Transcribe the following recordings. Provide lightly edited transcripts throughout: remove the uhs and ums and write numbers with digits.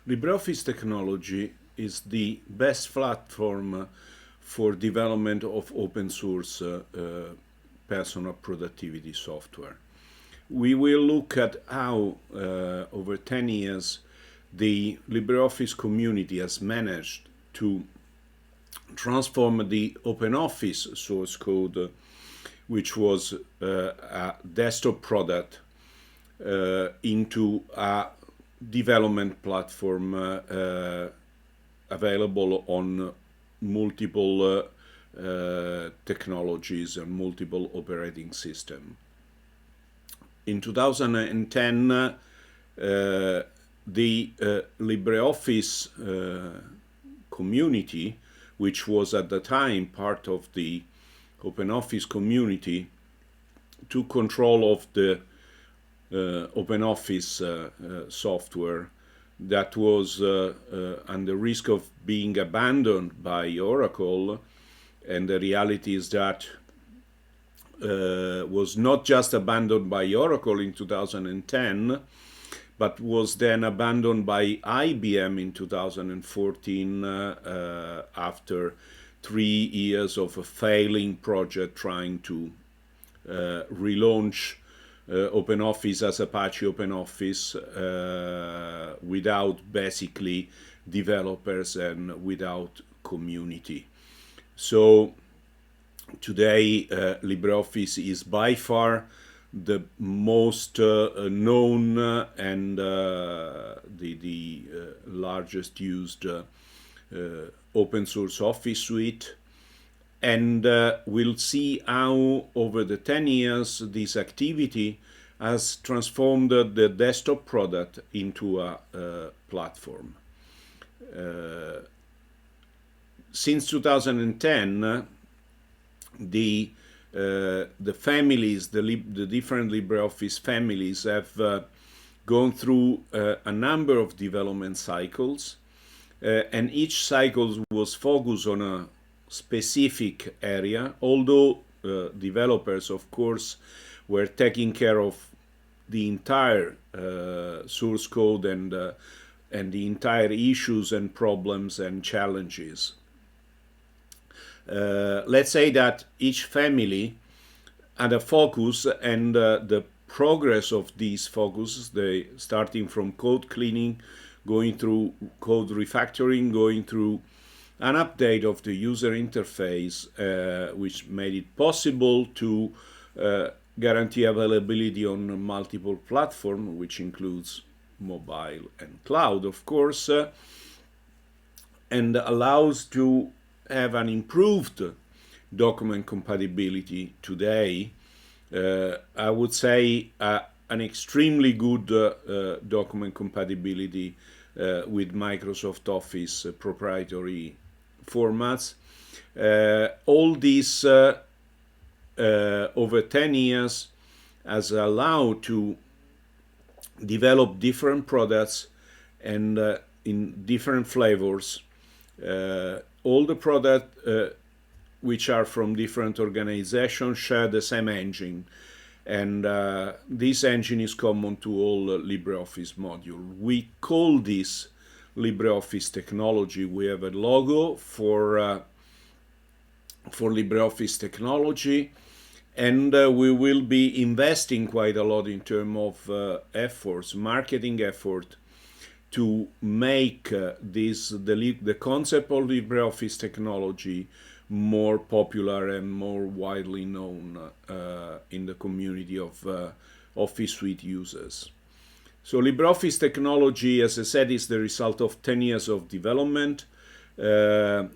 LibreOffice technology is the best platform for development of open source personal productivity software. We will look at how over 10 years the LibreOffice community has managed to transform the OpenOffice source code, which was a desktop product, into a development platform available on multiple technologies and multiple operating systems. In 2010, the LibreOffice community, which was at the time part of the OpenOffice community, took control of the OpenOffice software that was under risk of being abandoned by Oracle. And the reality is that was not just abandoned by Oracle in 2010, but was then abandoned by IBM in 2014 after 3 years of a failing project trying to relaunch OpenOffice as Apache OpenOffice without basically developers and without community. So today LibreOffice is by far the most known and the largest used open source Office suite. And we'll see how over the 10 years this activity has transformed the desktop product into a platform. Since 2010, the families, the different LibreOffice families have gone through a number of development cycles, and each cycle was focused on a specific area, although developers, of course, were taking care of the entire source code and the entire issues and problems and challenges. Let's say that each family had a focus, and the progress of these focuses, starting from code cleaning, going through code refactoring, going through an update of the user interface, which made it possible to guarantee availability on multiple platforms, which includes mobile and cloud, of course, and allows to have an improved document compatibility today. I would say an extremely good document compatibility with Microsoft Office proprietary formats. All this over 10 years has allowed to develop different products and in different flavors. All the products which are from different organizations share the same engine, and this engine is common to all LibreOffice modules. We call this LibreOffice technology. We have a logo for LibreOffice technology, and we will be investing quite a lot in terms of efforts, marketing effort, to make the concept of LibreOffice technology more popular and more widely known in the community of Office Suite users. So LibreOffice technology, as I said, is the result of 10 years of development. There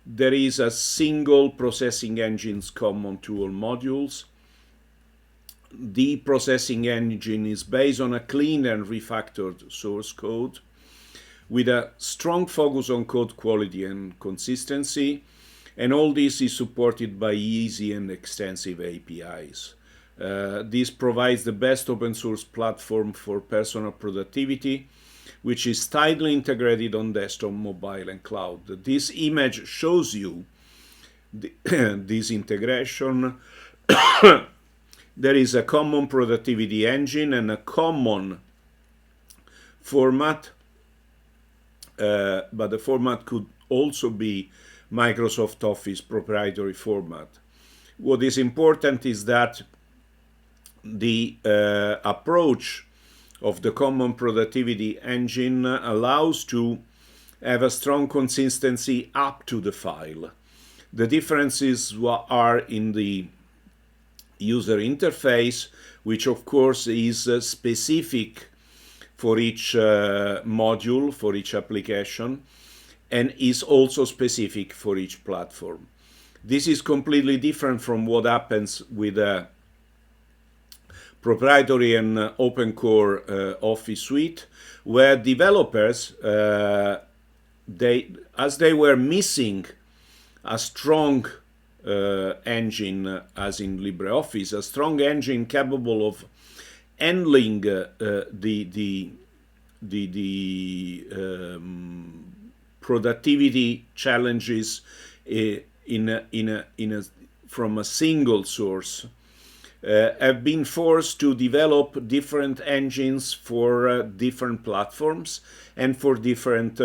is a single processing engine common to all modules. The processing engine is based on a clean and refactored source code with a strong focus on code quality and consistency, and all this is supported by easy and extensive APIs. This provides the best open source platform for personal productivity, which is tightly integrated on desktop, mobile, and cloud. This image shows you this integration. There is a common productivity engine and a common format, but the format could also be Microsoft Office proprietary format. What is important is that the approach of the Common Productivity Engine allows to have a strong consistency up to the file. The differences are in the user interface, which of course is specific for each module, for each application, and is also specific for each platform. This is completely different from what happens with a proprietary and open core Office suite, where developers, as they were missing a strong engine, as in LibreOffice, a strong engine capable of handling the productivity challenges from a single source, have been forced to develop different engines for different platforms and for different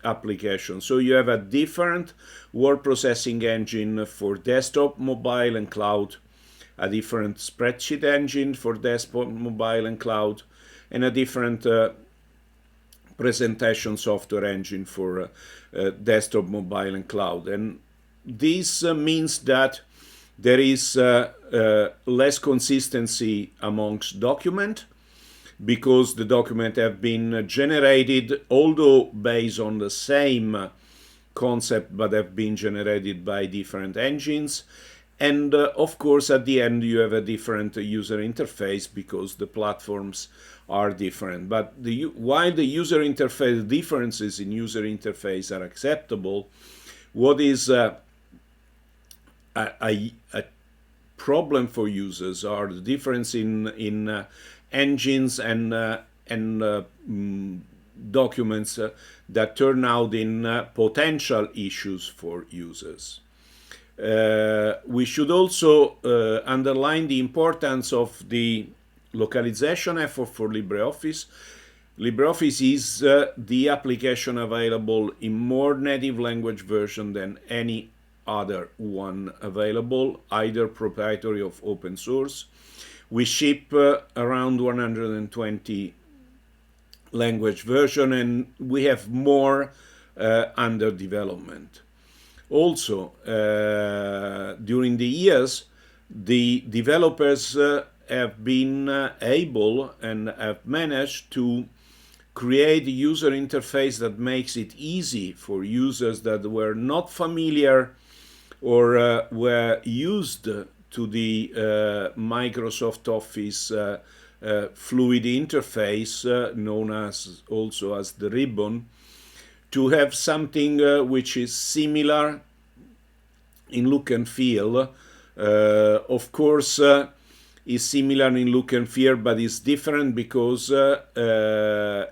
applications. So you have a different word processing engine for desktop, mobile, and cloud, a different spreadsheet engine for desktop, mobile, and cloud, and a different presentation software engine for desktop, mobile, and cloud. And this means that there is less consistency amongst document, because the document have been generated, although based on the same concept, but have been generated by different engines. And of course, at the end, you have a different user interface because the platforms are different. But while the user interface differences in user interface are acceptable, what is a problem for users are the difference in engines and documents that turn out in potential issues for users. We should also underline the importance of the localization effort for LibreOffice. LibreOffice is the application available in more native language version than any other one available, either proprietary or open source. We ship around 120 language version, and we have more under development. Also, during the years, the developers have been able and have managed to create a user interface that makes it easy for users that were not familiar or were used to the Microsoft Office fluid interface, known as also as the ribbon, to have something which is similar in look and feel. Of course, is similar in look and feel, but it's different because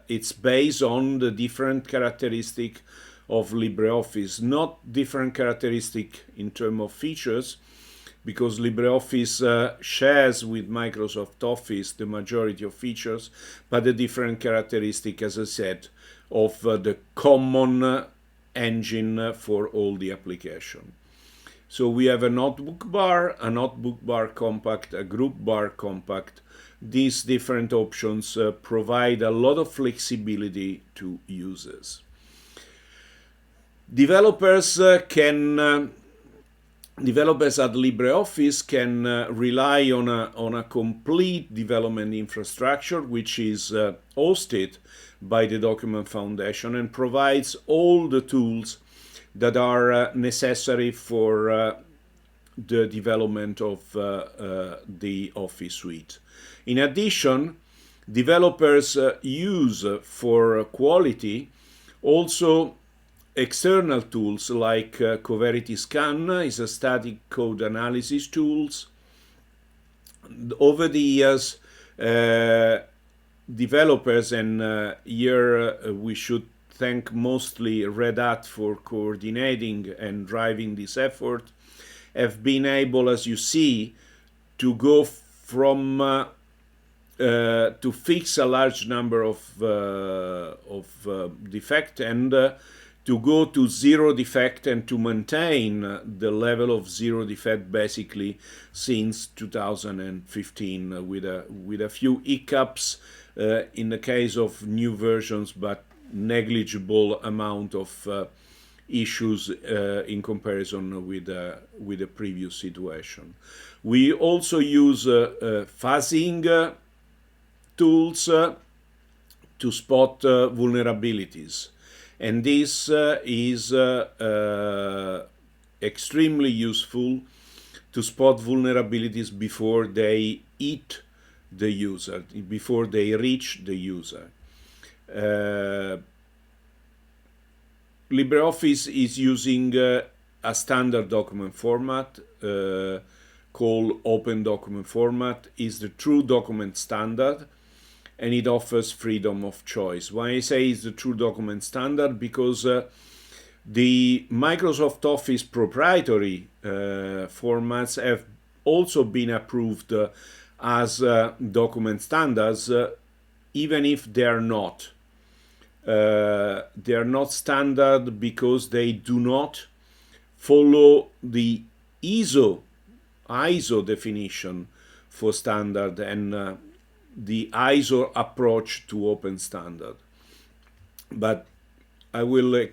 it's based on the different characteristic of LibreOffice, not different characteristic in terms of features, because LibreOffice shares with Microsoft Office the majority of features, but the different characteristic, as I said, of the common engine for all the application. So we have a notebook bar compact, a group bar compact. These different options provide a lot of flexibility to users. Developers at LibreOffice can rely on a complete development infrastructure, which is hosted by the Document Foundation and provides all the tools that are necessary for the development of the Office suite. In addition, developers use for quality also external tools like Coverity Scan is a static code analysis tools. Over the years, developers, and here we should thank mostly Red Hat for coordinating and driving this effort, have been able, as you see, to go from to fix a large number of defect and to go to zero defect and to maintain the level of zero defect basically since 2015 with a few hiccups in the case of new versions, but negligible amount of issues in comparison with the previous situation. We also use fuzzing tools to spot vulnerabilities, and this is extremely useful to spot vulnerabilities before they hit the user, before they reach the user. LibreOffice is using a standard document format called Open Document Format. Is the true document standard, and it offers freedom of choice. Why I say it's the true document standard? Because the Microsoft Office proprietary formats have also been approved as document standards, even if they are not. They are not standard because they do not follow the ISO definition for standard and the ISO approach to open standard. But I will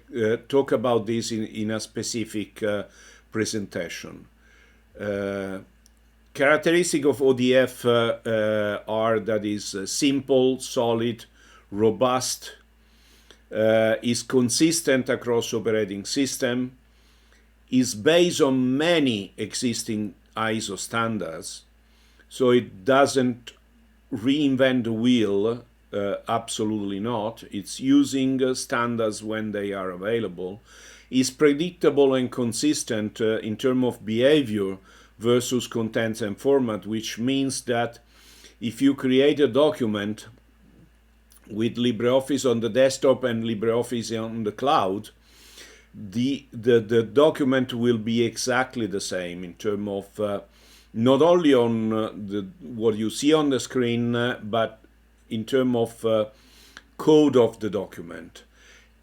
talk about this in a specific presentation. Characteristic of ODF are that is simple, solid, robust, is consistent across operating system, is based on many existing ISO standards, so it doesn't reinvent the wheel, absolutely not. It's using standards when they are available, is predictable and consistent in terms of behavior versus contents and format, which means that if you create a document with LibreOffice on the desktop and LibreOffice on the cloud, the document will be exactly the same in terms of not only on what you see on the screen, but in terms of code of the document.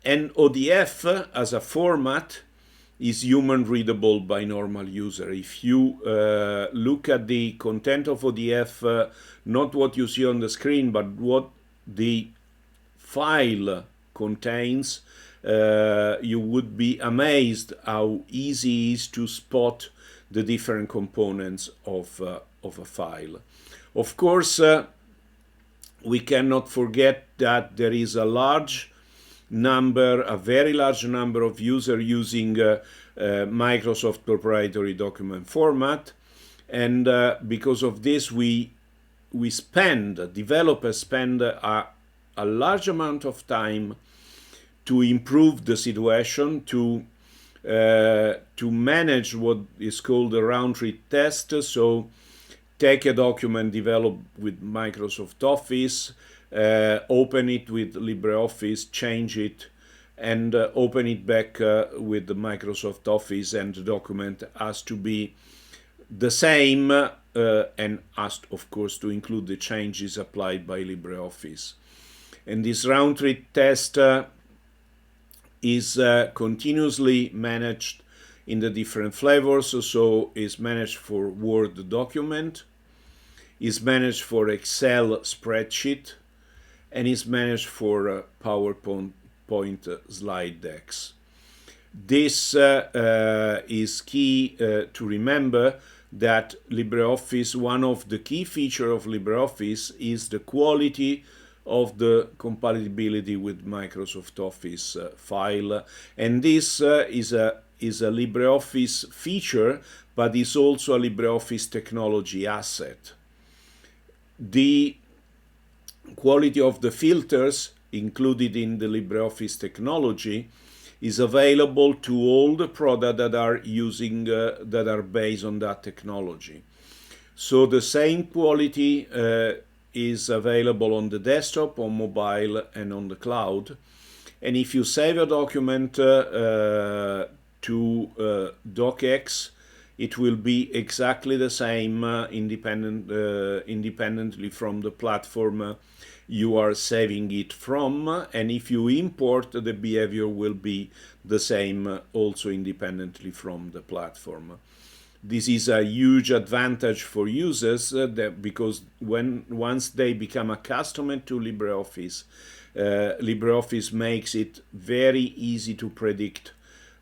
And ODF as a format is human readable by normal user. If you look at the content of ODF, not what you see on the screen, but what the file contains, you would be amazed how easy it is to spot the different components of a file. Of course, we cannot forget that there is a very large number of users using Microsoft proprietary document format, and because of this developers spend a large amount of time to improve the situation, to manage what is called a round-trip test. So take a document developed with Microsoft Office, open it with LibreOffice, change it, and open it back with the Microsoft Office, and the document has to be the same and has, of course, to include the changes applied by LibreOffice. And this round-trip test is continuously managed in the different flavors. So is managed for Word document, is managed for Excel spreadsheet, and is managed for PowerPoint slide decks. This is key to remember that LibreOffice, one of the key features of LibreOffice is the quality of the compatibility with Microsoft Office file, and this is a LibreOffice feature, but is also a LibreOffice technology asset. The quality of the filters included in the LibreOffice technology is available to all the products that are using that are based on that technology. So the same quality is available on the desktop, on mobile, and on the cloud. And if you save a document to DocX, it will be exactly the same independently from the platform you are saving it from, and if you import, the behavior will be the same also independently from the platform. This is a huge advantage for users because once they become accustomed to LibreOffice, LibreOffice makes it very easy to predict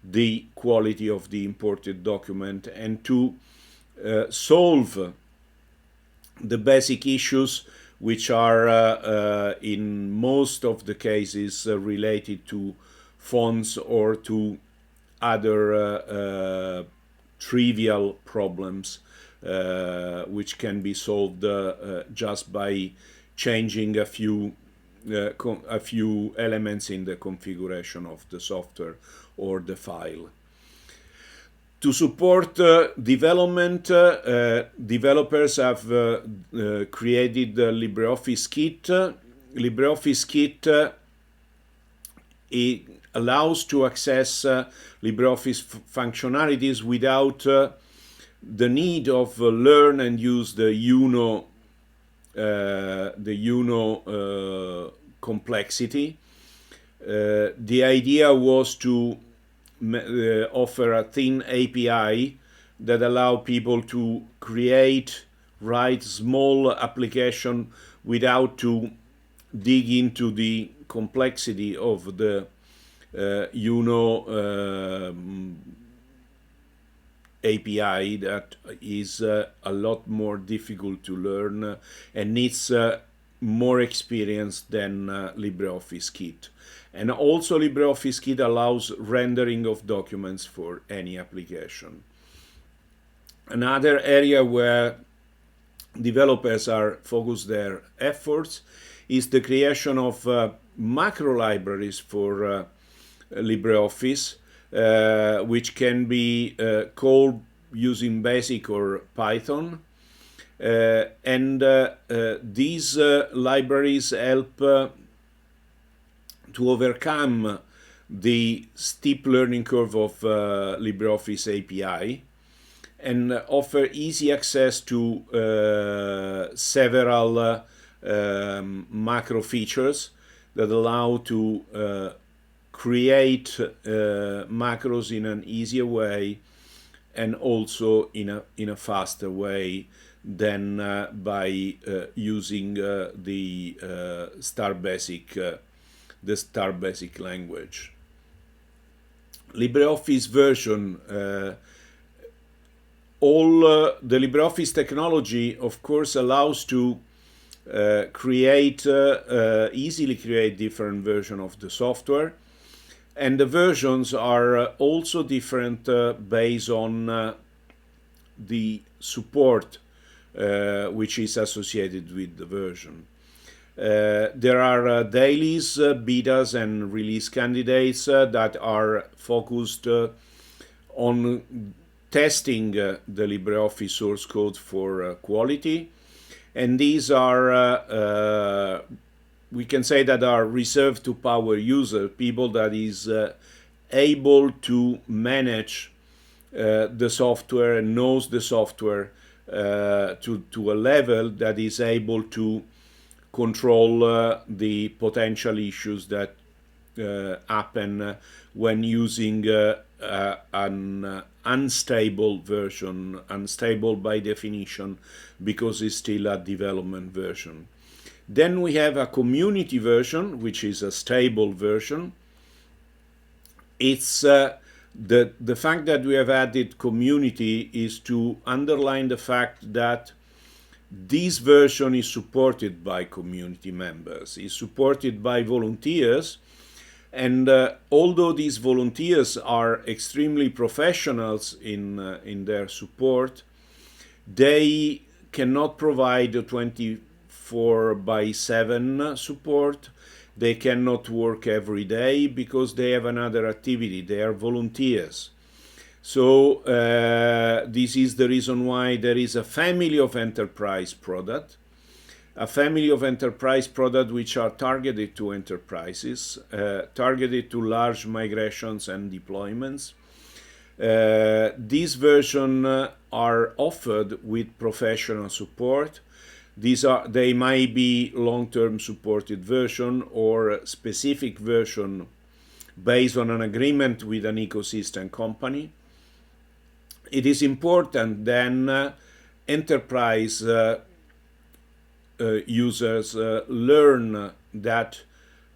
the quality of the imported document and to solve the basic issues which are in most of the cases related to fonts or to other trivial problems which can be solved just by changing a few elements in the configuration of the software or the file. To support development, developers have created the LibreOffice Kit. LibreOffice Kit it allows to access LibreOffice functionalities without the need of learn and use the UNO complexity. The idea was to offer a thin API that allow people to write small application without to dig into the complexity of the UNO API that is a lot more difficult to learn and needs more experience than LibreOffice Kit. And also LibreOffice Kit allows rendering of documents for any application. Another area where developers are focused their efforts is the creation of macro libraries for LibreOffice, which can be called using BASIC or Python. And these libraries help to overcome the steep learning curve of LibreOffice API and offer easy access to several macro features that allow to create macros in an easier way and also in a faster way than by using the Star Basic language. LibreOffice version, all the LibreOffice technology, of course, allows to easily create different versions of the software, and the versions are also different based on the support which is associated with the version. There are dailies, betas, and release candidates that are focused on testing the LibreOffice source code for quality, and these are we can say that are reserved to power users, people that is able to manage the software and knows the software to a level that is able to control the potential issues that happen when using an unstable version, unstable by definition because it's still a development version. Then we have a community version, which is a stable version. It's the fact that we have added community is to underline the fact that this version is supported by community members, is supported by volunteers, and although these volunteers are extremely professionals in their support, they cannot provide a 24/7 support. They cannot work every day because they have another activity. They are volunteers. So this is the reason why there is a family of enterprise product, which are targeted to enterprises, targeted to large migrations and deployments. These versions are offered with professional support. They might be long-term supported version or specific version based on an agreement with an ecosystem company. It is important then enterprise users learn that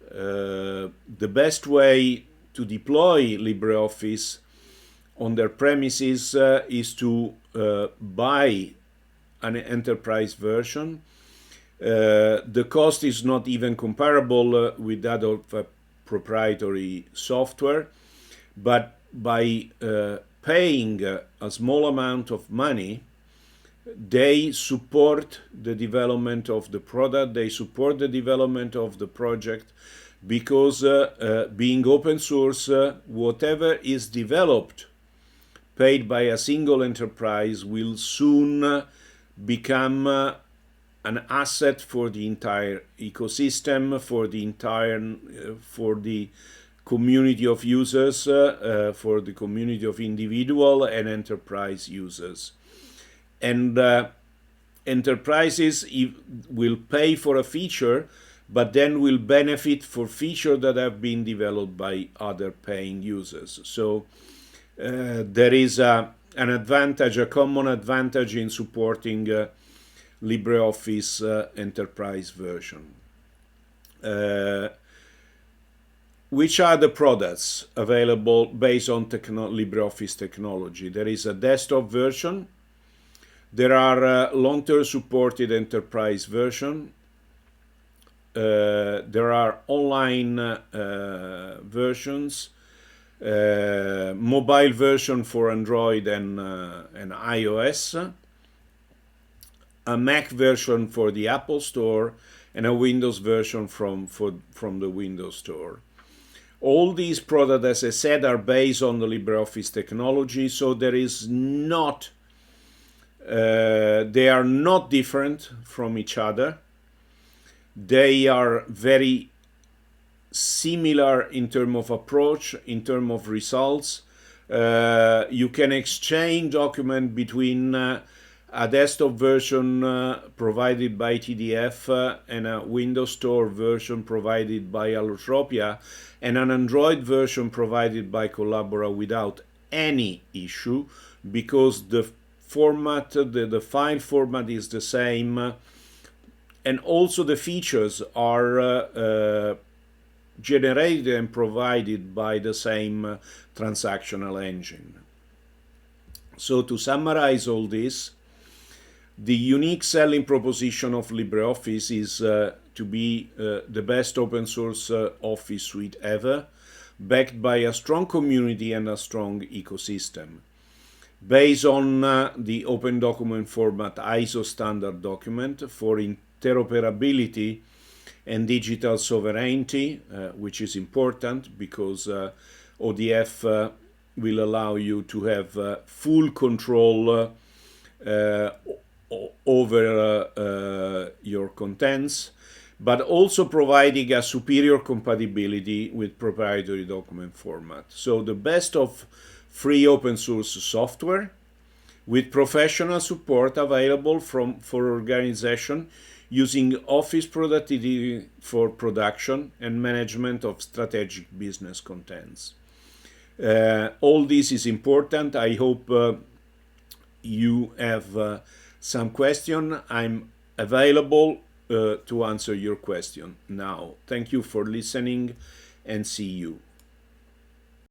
the best way to deploy LibreOffice on their premises is to buy an enterprise version. The cost is not even comparable with that of proprietary software, but by paying a small amount of money, they support the development of the product, they support the development of the project, because being open source, whatever is developed paid by a single enterprise will soon become an asset for the entire ecosystem, for the community of users, for the community of individual and enterprise users. And enterprises will pay for a feature, but then will benefit for features that have been developed by other paying users. So there is an advantage, a common advantage in supporting LibreOffice Enterprise version. Which are the products available based on LibreOffice technology? There is a desktop version. There are long-term supported enterprise version. There are online versions, mobile version for Android and iOS, a Mac version for the Apple Store, and a Windows version from the Windows Store. All these products, as I said, are based on the LibreOffice technology, so there is not, they are not different from each other. They are very similar in terms of approach, in terms of results. You can exchange documents between a desktop version provided by TDF and a Windows Store version provided by Allotropia and an Android version provided by Collabora without any issue, because the format, the file format is the same, and also the features are generated and provided by the same transactional engine. So to summarize all this, the unique selling proposition of LibreOffice is to be the best open source Office suite ever, backed by a strong community and a strong ecosystem. Based on the open document format ISO standard document for interoperability and digital sovereignty, which is important because ODF will allow you to have full control over your contents, but also providing a superior compatibility with proprietary document format. So the best of free open source software with professional support available for organization using Office productivity for production and management of strategic business contents. All this is important. I hope you have some question. I'm available to answer your question now. Thank you for listening, and see you.